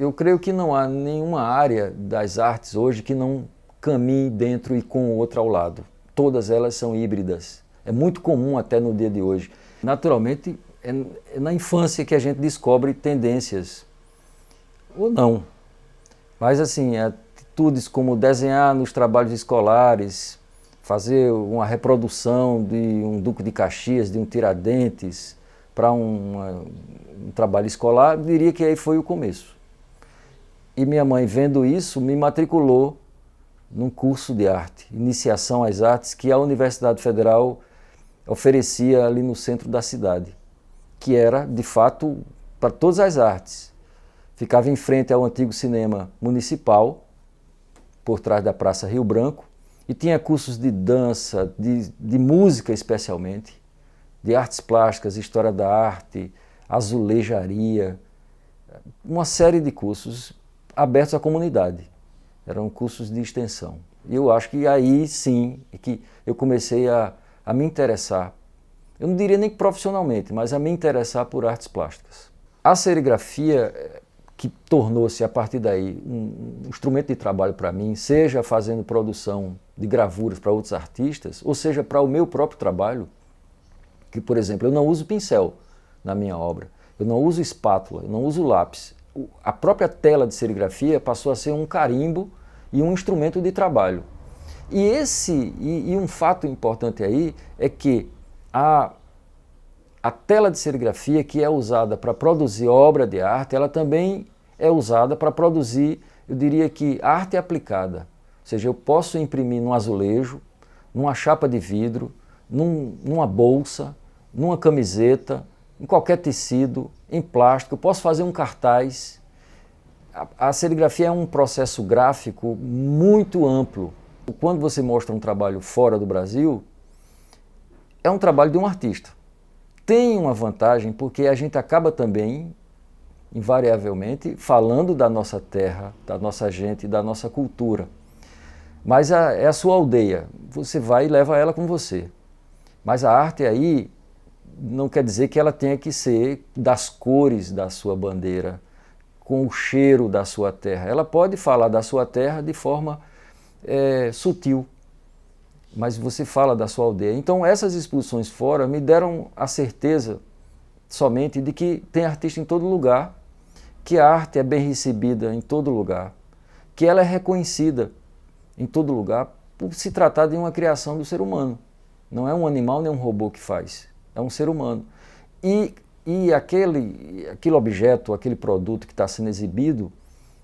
Eu creio que não há nenhuma área das artes hoje que não caminhe dentro e com outra ao lado. Todas elas são híbridas. É muito comum até no dia de hoje. Naturalmente, é na infância que a gente descobre tendências, ou não. Mas assim, atitudes como desenhar nos trabalhos escolares, fazer uma reprodução de um Duque de Caxias, de um Tiradentes, para um trabalho escolar, eu diria que aí foi o começo. E minha mãe, vendo isso, me matriculou num curso de arte, iniciação às artes, que a Universidade Federal oferecia ali no centro da cidade, que era, de fato, para todas as artes. Ficava em frente ao antigo cinema municipal, por trás da Praça Rio Branco, e tinha cursos de dança, de música especialmente, de artes plásticas, história da arte, azulejaria, uma série de cursos abertos à comunidade. Eram cursos de extensão. E eu acho que aí sim é que eu comecei a me interessar, eu não diria nem profissionalmente, mas a me interessar por artes plásticas. A serigrafia, que tornou-se a partir daí um instrumento de trabalho para mim, seja fazendo produção de gravuras para outros artistas, ou seja para o meu próprio trabalho, que, por exemplo, eu não uso pincel na minha obra, eu não uso espátula, eu não uso lápis. A própria tela de serigrafia passou a ser um carimbo e um instrumento de trabalho. E um fato importante aí é que a tela de serigrafia, que é usada para produzir obra de arte, ela também é usada para produzir, eu diria que, arte aplicada. Ou seja, eu posso imprimir num azulejo, numa chapa de vidro, numa bolsa, numa camiseta, em qualquer tecido, em plástico, eu posso fazer um cartaz. A serigrafia é um processo gráfico muito amplo. Quando você mostra um trabalho fora do Brasil, é um trabalho de um artista. Tem uma vantagem porque a gente acaba também, invariavelmente, falando da nossa terra, da nossa gente, da nossa cultura. Mas é a sua aldeia, você vai e leva ela com você. Mas a arte aí não quer dizer que ela tenha que ser das cores da sua bandeira, com o cheiro da sua terra. Ela pode falar da sua terra de forma sutil, mas você fala da sua aldeia. Então essas exposições fora me deram a certeza somente de que tem artista em todo lugar, que a arte é bem recebida em todo lugar, que ela é reconhecida em todo lugar por se tratar de uma criação do ser humano. Não é um animal nem um robô que faz, é um ser humano. E aquele objeto, aquele produto que está sendo exibido,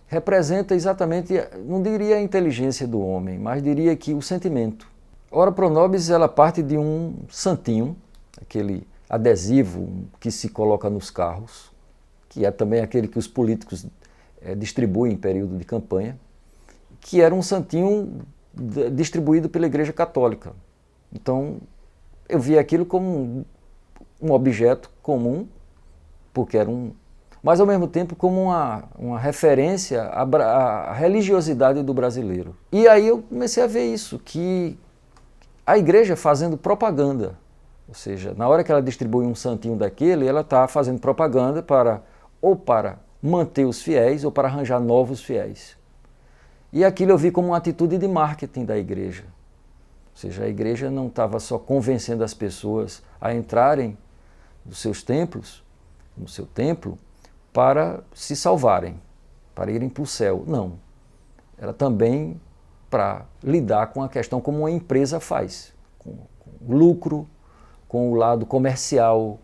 representa exatamente, não diria a inteligência do homem, mas diria que o sentimento. Ora pro nobis, ela parte de um santinho, aquele adesivo que se coloca nos carros, que é também aquele que os políticos distribuem em período de campanha, que era um santinho distribuído pela Igreja Católica. Então, eu vi aquilo como um objeto comum, porque era mas ao mesmo tempo como uma referência à religiosidade do brasileiro. E aí eu comecei a ver isso, que a igreja fazendo propaganda, ou seja, na hora que ela distribui um santinho daquele, ela está fazendo propaganda para manter os fiéis ou para arranjar novos fiéis. E aquilo eu vi como uma atitude de marketing da igreja. Ou seja, a igreja não estava só convencendo as pessoas a entrarem nos seus templos, no seu templo, para se salvarem, para irem para o céu. Não. Era também para lidar com a questão como uma empresa faz, com lucro, com o lado comercial,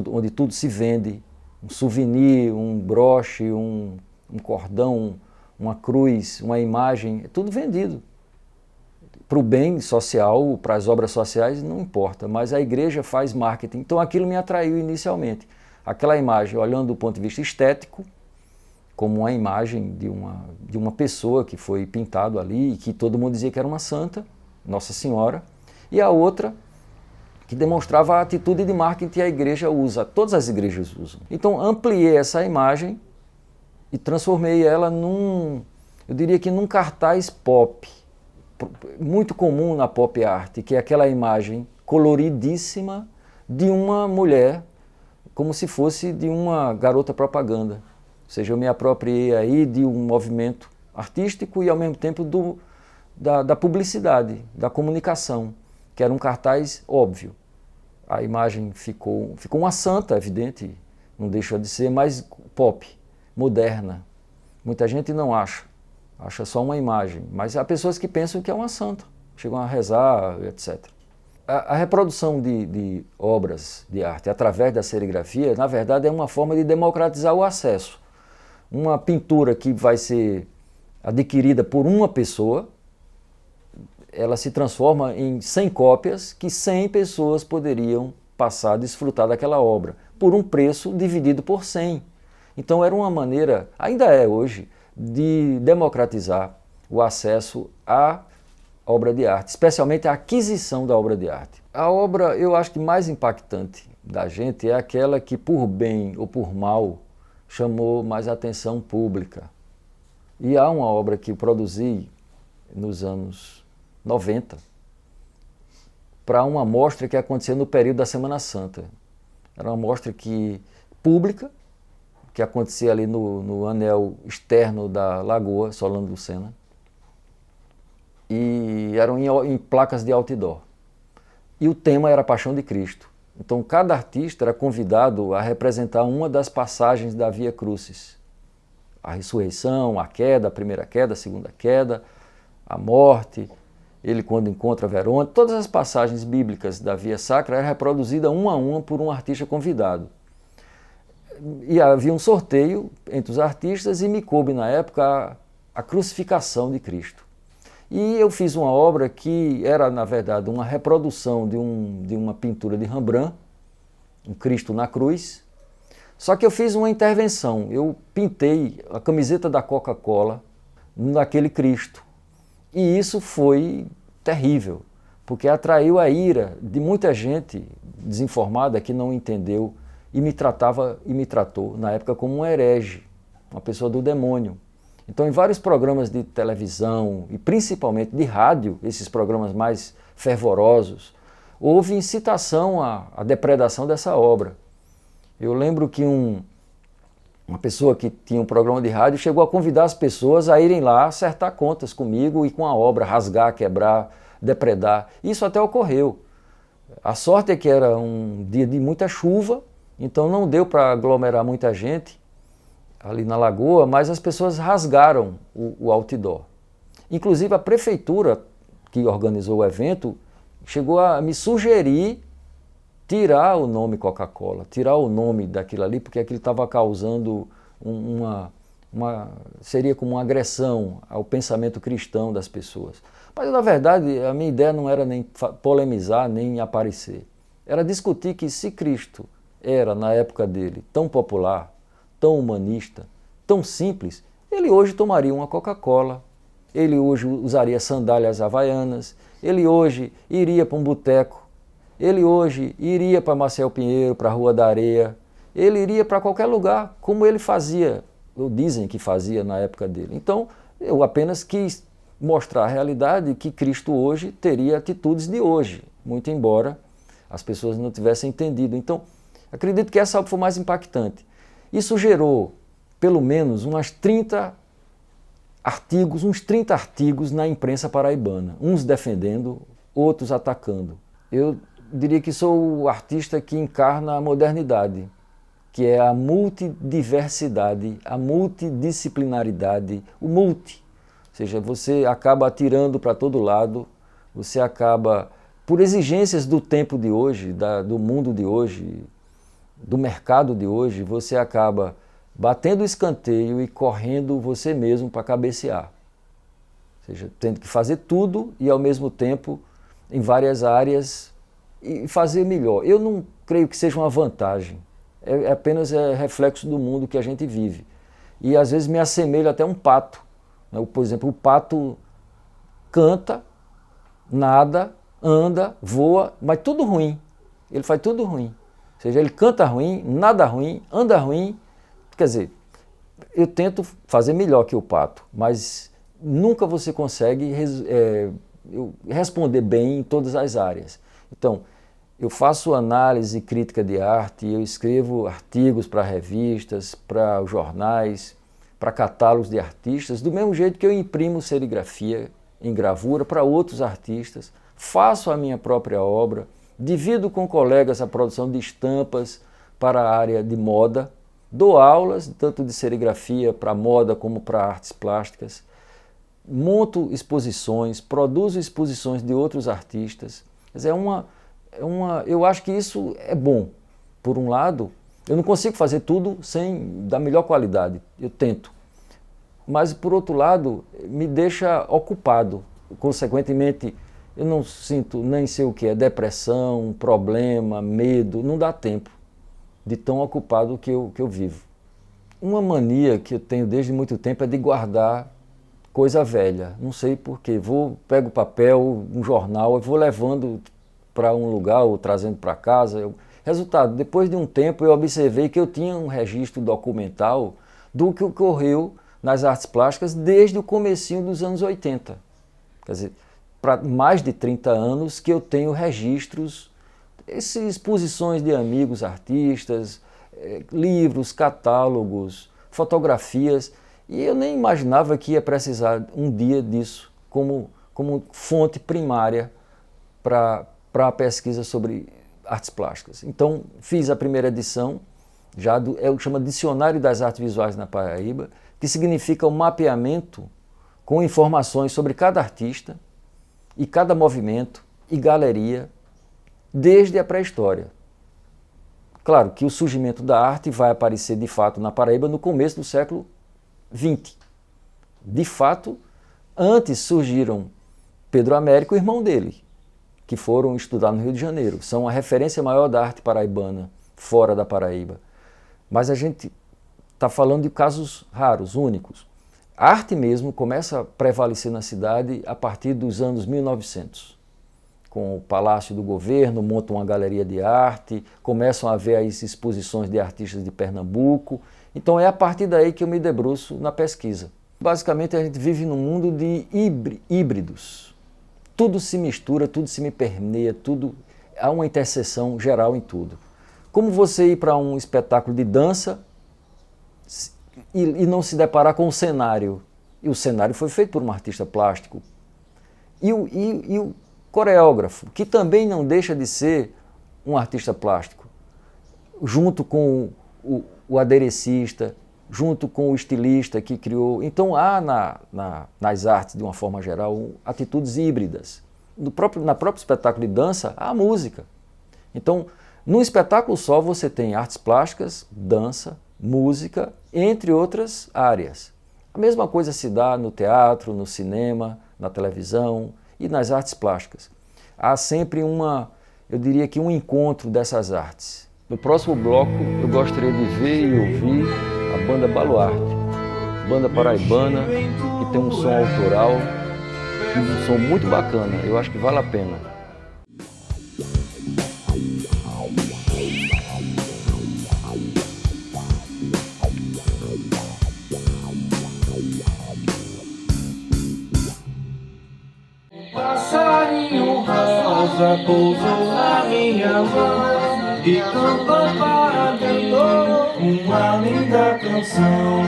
onde tudo se vende, um souvenir, um broche, um cordão, uma cruz, uma imagem, é tudo vendido. Para o bem social, para as obras sociais, não importa, mas a igreja faz marketing. Então aquilo me atraiu inicialmente. Aquela imagem, olhando do ponto de vista estético, como uma imagem de uma pessoa que foi pintado ali e que todo mundo dizia que era uma santa, Nossa Senhora, e a outra que demonstrava a atitude de marketing que a igreja usa, todas as igrejas usam. Então ampliei essa imagem e transformei ela eu diria que num cartaz pop, muito comum na pop art, que é aquela imagem coloridíssima de uma mulher, como se fosse de uma garota propaganda. Ou seja, eu me apropriei aí de um movimento artístico e ao mesmo tempo da publicidade, da comunicação, que era um cartaz óbvio. A imagem ficou uma santa, evidente, não deixa de ser, mas pop, moderna. Muita gente não acha só uma imagem, mas há pessoas que pensam que é uma santa, chegam a rezar, etc. A reprodução de obras de arte através da serigrafia, na verdade, é uma forma de democratizar o acesso. Uma pintura que vai ser adquirida por uma pessoa, ela se transforma em 100 cópias que 100 pessoas poderiam passar a desfrutar daquela obra, por um preço dividido por 100. Então era uma maneira, ainda é hoje, de democratizar o acesso à obra de arte, especialmente a aquisição da obra de arte. A obra, eu acho que mais impactante da gente é aquela que, por bem ou por mal, chamou mais atenção pública. E há uma obra que eu produzi nos anos 90 para uma mostra que acontecia no período da Semana Santa. Era uma mostra pública, que acontecia ali no anel externo da Lagoa Solano Lucena, e eram em placas de outdoor. E o tema era a Paixão de Cristo. Então cada artista era convidado a representar uma das passagens da Via Crucis. A ressurreição, a queda, a primeira queda, a segunda queda, a morte, ele quando encontra Verônica, todas as passagens bíblicas da Via Sacra eram reproduzidas uma a uma por um artista convidado. E havia um sorteio entre os artistas e me coube na época a crucificação de Cristo. E eu fiz uma obra que era, na verdade, uma reprodução de uma pintura de Rembrandt, um Cristo na cruz, só que eu fiz uma intervenção, eu pintei a camiseta da Coca-Cola naquele Cristo. E isso foi terrível, porque atraiu a ira de muita gente desinformada que não entendeu e me tratou na época como um herege, uma pessoa do demônio. Então, em vários programas de televisão e principalmente de rádio, esses programas mais fervorosos, houve incitação à depredação dessa obra. Eu lembro que uma pessoa que tinha um programa de rádio chegou a convidar as pessoas a irem lá acertar contas comigo e com a obra, rasgar, quebrar, depredar. Isso até ocorreu. A sorte é que era um dia de muita chuva, então não deu para aglomerar muita gente ali na lagoa, mas as pessoas rasgaram o outdoor. Inclusive a prefeitura que organizou o evento chegou a me sugerir tirar o nome Coca-Cola, tirar o nome daquilo ali, porque aquilo estava causando seria como uma agressão ao pensamento cristão das pessoas. Mas, na verdade, a minha ideia não era nem polemizar, nem aparecer. Era discutir que se Cristo era, na época dele, tão popular, tão humanista, tão simples, ele hoje tomaria uma Coca-Cola, ele hoje usaria sandálias havaianas, ele hoje iria para um boteco, ele hoje iria para Marcel Pinheiro, para a Rua da Areia, ele iria para qualquer lugar, como ele fazia, ou dizem que fazia na época dele. Então, eu apenas quis mostrar a realidade que Cristo hoje teria atitudes de hoje, muito embora as pessoas não tivessem entendido. Então, acredito que essa obra foi mais impactante. Isso gerou, pelo menos, uns 30 artigos na imprensa paraibana, uns defendendo, outros atacando. Eu diria que sou o artista que encarna a modernidade, que é a multidiversidade, a multidisciplinaridade, o multi. Ou seja, você acaba atirando para todo lado, você acaba, por exigências do tempo de hoje, do mundo de hoje, do mercado de hoje, você acaba batendo o escanteio e correndo você mesmo para cabecear. Ou seja, tendo que fazer tudo e ao mesmo tempo em várias áreas e fazer melhor. Eu não creio que seja uma vantagem, é apenas reflexo do mundo que a gente vive. E às vezes me assemelho até a um pato. Por exemplo, o pato canta, nada, anda, voa, mas tudo ruim. Ele faz tudo ruim. Ou seja, ele canta ruim, nada ruim, anda ruim. Quer dizer, eu tento fazer melhor que o pato, mas nunca você consegue responder bem em todas as áreas. Então, Eu faço análise e crítica de arte, eu escrevo artigos para revistas, para jornais, para catálogos de artistas, do mesmo jeito que eu imprimo serigrafia em gravura para outros artistas, faço a minha própria obra, divido com colegas a produção de estampas para a área de moda, dou aulas tanto de serigrafia para moda como para artes plásticas, monto exposições, produzo exposições de outros artistas. Quer dizer, eu acho que isso é bom. Por um lado, eu não consigo fazer tudo da melhor qualidade, eu tento. Mas, por outro lado, me deixa ocupado. Consequentemente, eu não sinto nem sei o que é depressão, problema, medo, não dá tempo de tão ocupado que eu vivo. Uma mania que eu tenho desde muito tempo é de guardar coisa velha. Não sei porquê. Pego papel, um jornal, e vou levando para um lugar ou trazendo para casa. Resultado, depois de um tempo eu observei que eu tinha um registro documental do que ocorreu nas artes plásticas desde o comecinho dos anos 80. Quer dizer, para mais de 30 anos que eu tenho registros, exposições de amigos artistas, livros, catálogos, fotografias, e eu nem imaginava que ia precisar um dia disso como fonte primária para a pesquisa sobre artes plásticas. Então, fiz a primeira edição, chama Dicionário das Artes Visuais na Paraíba, que significa um mapeamento com informações sobre cada artista e cada movimento e galeria, desde a pré-história. Claro que o surgimento da arte vai aparecer de fato na Paraíba no começo do século XX. De fato, antes surgiram Pedro Américo e o irmão dele, que foram estudar no Rio de Janeiro. São a referência maior da arte paraibana, fora da Paraíba. Mas a gente está falando de casos raros, únicos. A arte mesmo começa a prevalecer na cidade a partir dos anos 1900. Com o Palácio do Governo, montam uma galeria de arte, começam a haver as exposições de artistas de Pernambuco. Então é a partir daí que eu me debruço na pesquisa. Basicamente a gente vive num mundo de híbridos. Tudo se mistura, tudo se me permeia, há uma interseção geral em tudo. Como você ir para um espetáculo de dança e não se deparar com um cenário. E o cenário foi feito por um artista plástico. E o coreógrafo, que também não deixa de ser um artista plástico, junto com o aderecista, junto com o estilista que criou. Então há nas artes, de uma forma geral, atitudes híbridas. Na próprio espetáculo de dança, há música. Então, num espetáculo só você tem artes plásticas, dança, música, entre outras áreas. A mesma coisa se dá no teatro, no cinema, na televisão e nas artes plásticas. Há sempre eu diria que um encontro dessas artes. No próximo bloco eu gostaria de ver e ouvir a banda Baluarte, banda paraibana, que tem um som autoral e um som muito bacana, eu acho que vale a pena. Passarinho rosa pousou na minha mão e cantou para mim uma linda canção.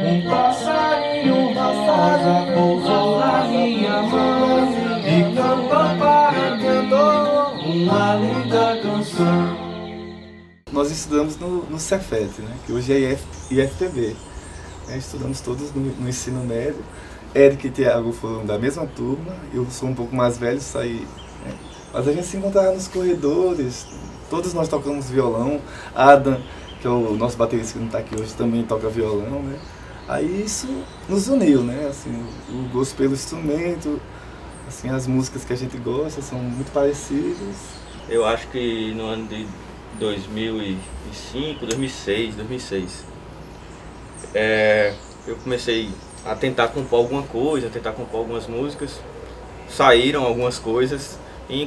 Um passarinho rosa pousou na minha mão e cantou para mim uma linda canção. Nós estudamos no Cefet, né, que hoje é IFPB. Estudamos todos no ensino médio. Eric e Thiago foram da mesma turma, eu sou um pouco mais velho, saí, né? Mas a gente se encontrava nos corredores, todos nós tocamos violão. Adam, que é o nosso baterista que não está aqui hoje, também toca violão, né? Aí isso nos uniu, né? Assim, o gosto pelo instrumento, assim, as músicas que a gente gosta são muito parecidas. Eu acho que no ano de 2005, 2006, eu comecei a tentar compor alguma coisa, a tentar compor algumas músicas. Saíram algumas coisas e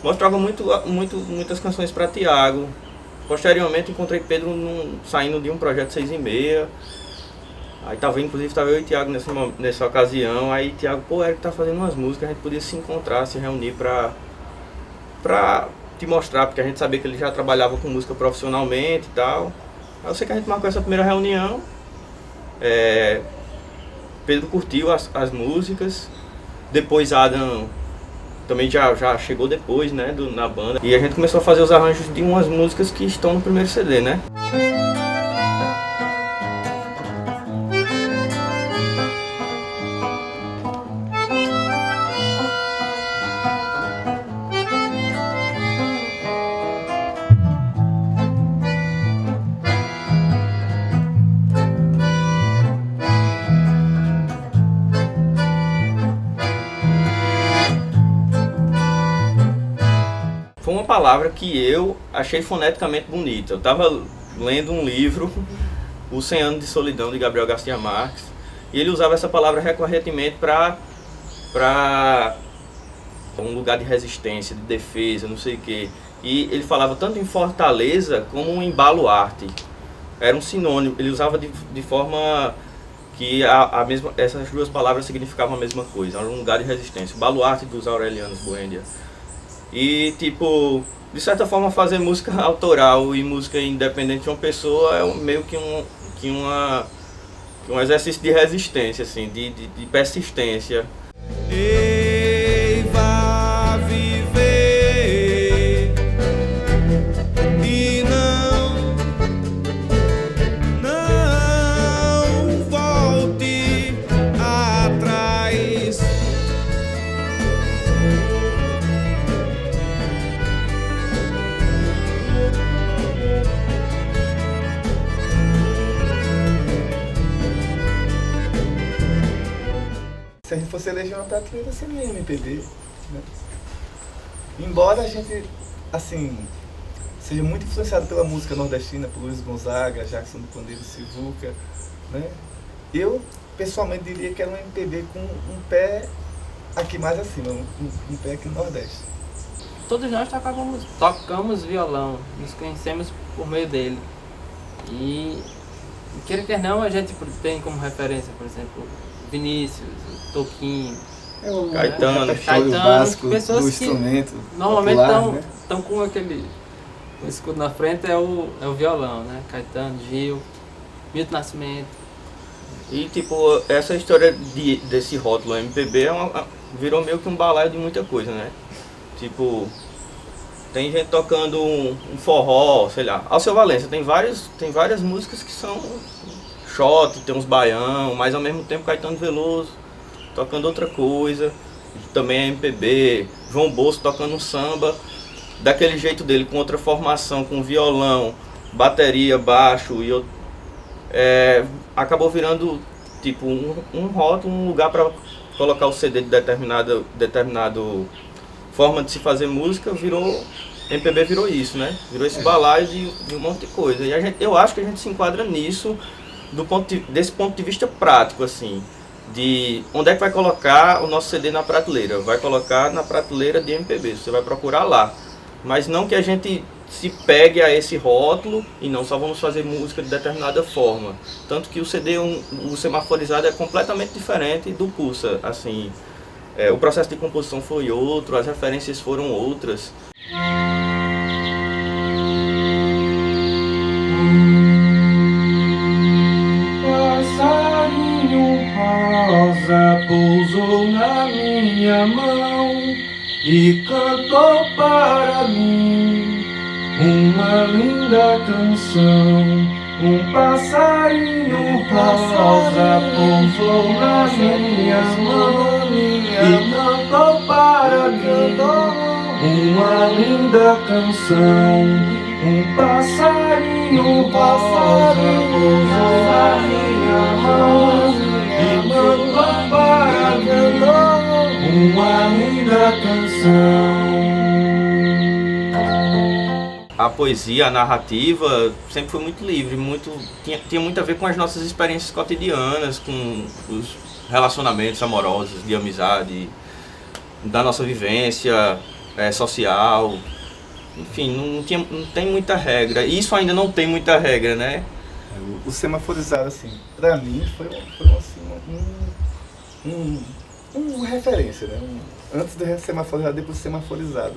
mostrava muitas canções para Thiago. Posteriormente encontrei Pedro saindo de um projeto 6 e meia. Aí inclusive tava eu e Thiago nessa ocasião. Aí Thiago, Eric tá fazendo umas músicas, a gente podia se encontrar, se reunir para pra te mostrar, porque a gente sabia que ele já trabalhava com música profissionalmente e tal. Aí eu sei que a gente marcou essa primeira reunião, Pedro curtiu as músicas, depois Adam também já chegou depois, né, na banda. E a gente começou a fazer os arranjos de umas músicas que estão no primeiro CD, né? Foi uma palavra que eu achei foneticamente bonita. Eu estava lendo um livro, O 100 Anos de Solidão, de Gabriel Garcia Marques, e ele usava essa palavra recorrentemente para um lugar de resistência, de defesa, não sei o quê. E ele falava tanto em fortaleza como em baluarte. Era um sinônimo, ele usava de forma que essas duas palavras significavam a mesma coisa, era um lugar de resistência. Baluarte dos Aurelianos Buendia. E, tipo, de certa forma fazer música autoral e música independente de uma pessoa é meio que um exercício de resistência, assim, de persistência. Ei, vá viver e não volte atrás. Se a gente fosse eleger uma prateleira, seria MPB, né? Embora a gente, assim, seja muito influenciado pela música nordestina, por Luiz Gonzaga, Jackson do Pandeiro, Sivuca, né? Eu, pessoalmente, diria que era um MPB com um pé aqui mais acima, um pé aqui no Nordeste. Todos nós tocamos violão, nos conhecemos por meio dele. E, queira que não, a gente tem como referência, por exemplo, Vinícius, Toquinho, Caetano, Básico pessoas do que instrumento normalmente popular, né? estão com aquele o escudo na frente, é o violão, né? Caetano, Gil, Milton Nascimento. E, tipo, essa história desse rótulo MPB virou meio que um balaio de muita coisa, né? Tipo, tem gente tocando um forró, sei lá. Alceu Valença tem várias músicas que são shot, tem uns baião, mas ao mesmo tempo Caetano Veloso tocando outra coisa, também é MPB, João Bosco tocando um samba, daquele jeito dele, com outra formação, com violão, bateria, baixo, e acabou virando tipo um rótulo, um lugar para colocar o CD de determinado forma de se fazer música. MPB virou isso, né? Virou esse balaio de um monte de coisa. E eu acho que a gente se enquadra nisso desse ponto de vista prático, assim, de onde é que vai colocar o nosso CD na prateleira. Vai colocar na prateleira de MPB, você vai procurar lá. Mas não que a gente se pegue a esse rótulo e não só vamos fazer música de determinada forma. Tanto que o CD, o semaforizado, é completamente diferente do Pulsa, assim. O processo de composição foi outro, as referências foram outras. Passarinho rosa pousou na minha mão e cantou para mim uma linda canção. Um passarinho rosa pousou nas minhas mãos e cantou para mim uma linda canção. Um passarinho rosa pousou nas minhas mãos e cantou para mim uma linda canção. A poesia, a narrativa sempre foi muito livre, tinha muito a ver com as nossas experiências cotidianas, com os relacionamentos amorosos, de amizade, da nossa vivência social. Enfim, não tem muita regra. E isso ainda não tem muita regra, né? O semaforizado, assim, pra mim foi uma referência, né? Antes do semaforizado, depois do semaforizado.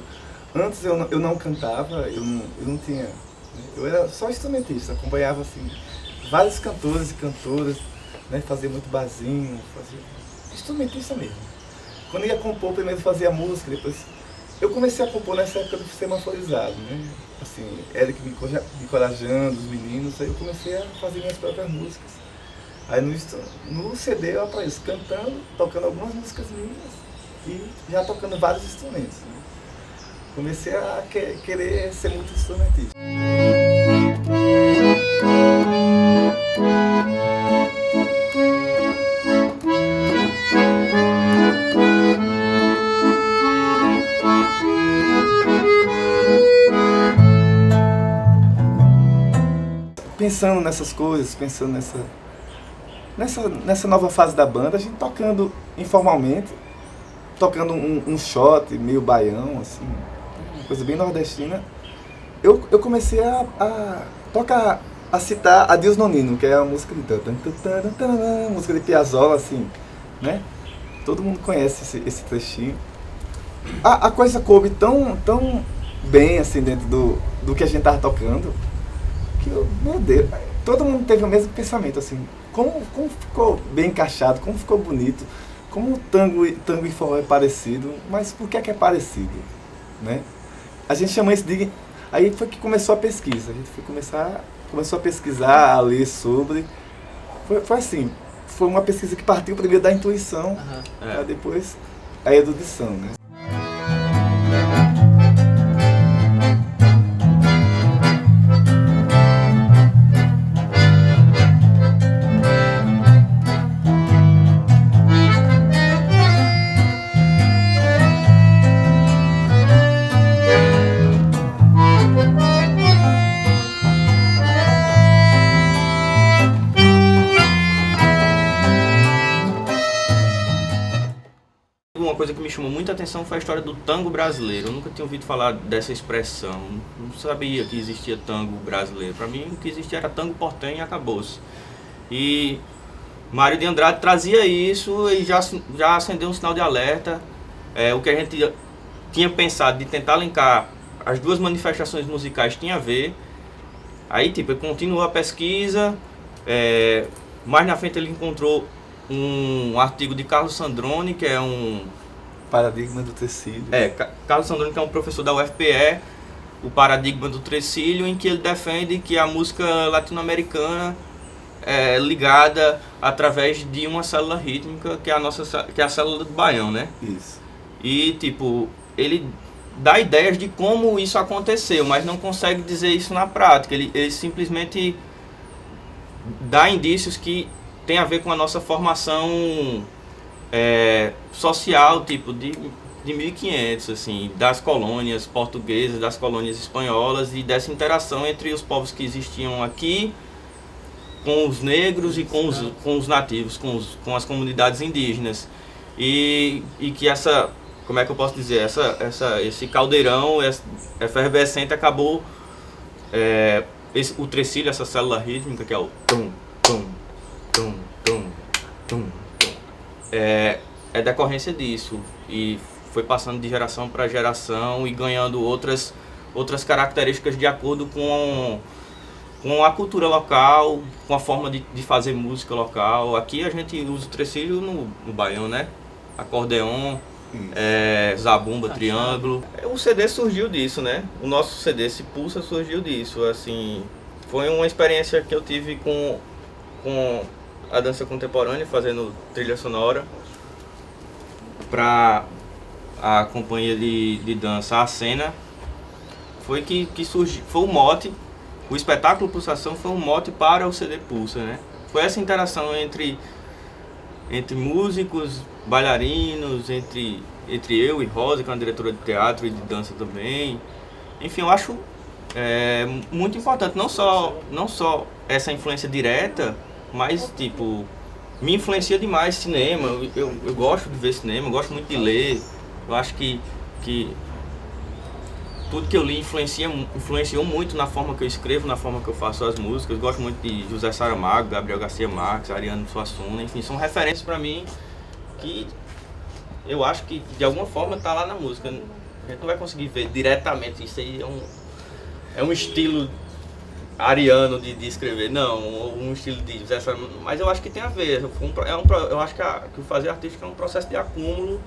Antes eu não cantava, eu não tinha... Eu era só instrumentista, acompanhava assim, vários cantores e cantoras, né, fazia muito barzinho, fazia instrumentista mesmo. Quando eu ia compor, primeiro fazia música, depois... Eu comecei a compor nessa época do Semaforizado, né? Assim, Eric me encorajando, os meninos, aí eu comecei a fazer minhas próprias músicas. Aí no CD eu apareço cantando, tocando algumas músicas minhas e já tocando vários instrumentos, né? Comecei a querer ser muito instrumentista. Pensando nessas coisas, pensando nessa nova fase da banda, a gente tocando informalmente, tocando um shot meio baião, assim, uma coisa bem nordestina. Eu comecei a tocar, a citar Adeus Nonino, que é a música de música de Piazzolla, assim, né? Todo mundo conhece esse trechinho. A coisa coube tão bem, assim, dentro do que a gente tava tocando, que meu Deus, todo mundo teve o mesmo pensamento, assim, como ficou bem encaixado, como ficou bonito, como o tango e forró é parecido, mas por que é parecido, né? A gente chama isso de... Aí foi que começou a pesquisa, a gente começou a pesquisar, a ler sobre, foi assim, foi uma pesquisa que partiu primeiro da intuição, para depois a erudição, né? Uma coisa que me chamou muita atenção foi a história do tango brasileiro. Eu nunca tinha ouvido falar dessa expressão, não sabia que existia tango brasileiro. Para mim, o que existia era tango portenho e acabou-se. E Mário de Andrade trazia isso e já acendeu um sinal de alerta. O que a gente tinha pensado de tentar linkar as duas manifestações musicais tinha a ver. Aí, tipo, ele continuou a pesquisa, mais na frente ele encontrou um artigo de Carlos Sandrone, que é um... Paradigma do Trecílio. Carlos Sandrone, que é um professor da UFPE, o Paradigma do Trecílio, em que ele defende que a música latino-americana é ligada através de uma célula rítmica, que é a célula do baião, né? Isso. E, tipo, ele dá ideias de como isso aconteceu, mas não consegue dizer isso na prática. Ele simplesmente dá indícios que tem a ver com a nossa formação social, tipo, de 1500, assim, das colônias portuguesas, das colônias espanholas e dessa interação entre os povos que existiam aqui com os negros e com os nativos, com as comunidades indígenas. E que essa, como é que eu posso dizer, esse caldeirão efervescente acabou, o trecílio, essa célula rítmica, que é o tum, tum, tum, tum, tum, tum, é decorrência disso, e foi passando de geração para geração e ganhando outras características de acordo com a cultura local, com a forma de fazer música local. Aqui a gente usa o trecílio no baião, né? Acordeon, zabumba, triângulo. O CD surgiu disso, né? O nosso CD Se Pulsa surgiu disso, assim. Foi uma experiência que eu tive com a dança contemporânea, fazendo trilha sonora para a companhia de dança A Cena. Foi que surgiu, foi o mote, o espetáculo Pulsação foi um mote para o CD Pulsa, né? Foi essa interação entre músicos, bailarinos, entre eu e Rosa, que é uma diretora de teatro e de dança também. Enfim, eu acho muito importante, não só essa influência direta, mas, tipo, me influencia demais cinema. Eu gosto de ver cinema, eu gosto muito de ler. Eu acho que tudo que eu li influenciou muito na forma que eu escrevo, na forma que eu faço as músicas. Eu gosto muito de José Saramago, Gabriel Garcia Marques, Ariano Suassuna, enfim, são referências para mim que eu acho que de alguma forma tá lá na música. A gente não vai conseguir ver diretamente, isso aí é um estilo ariano de escrever, não, um estilo de mas eu acho que tem a ver, eu acho que o fazer artístico é um processo de acúmulo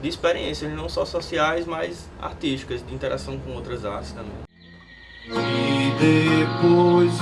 de experiências, não só sociais, mas artísticas, de interação com outras artes também. E depois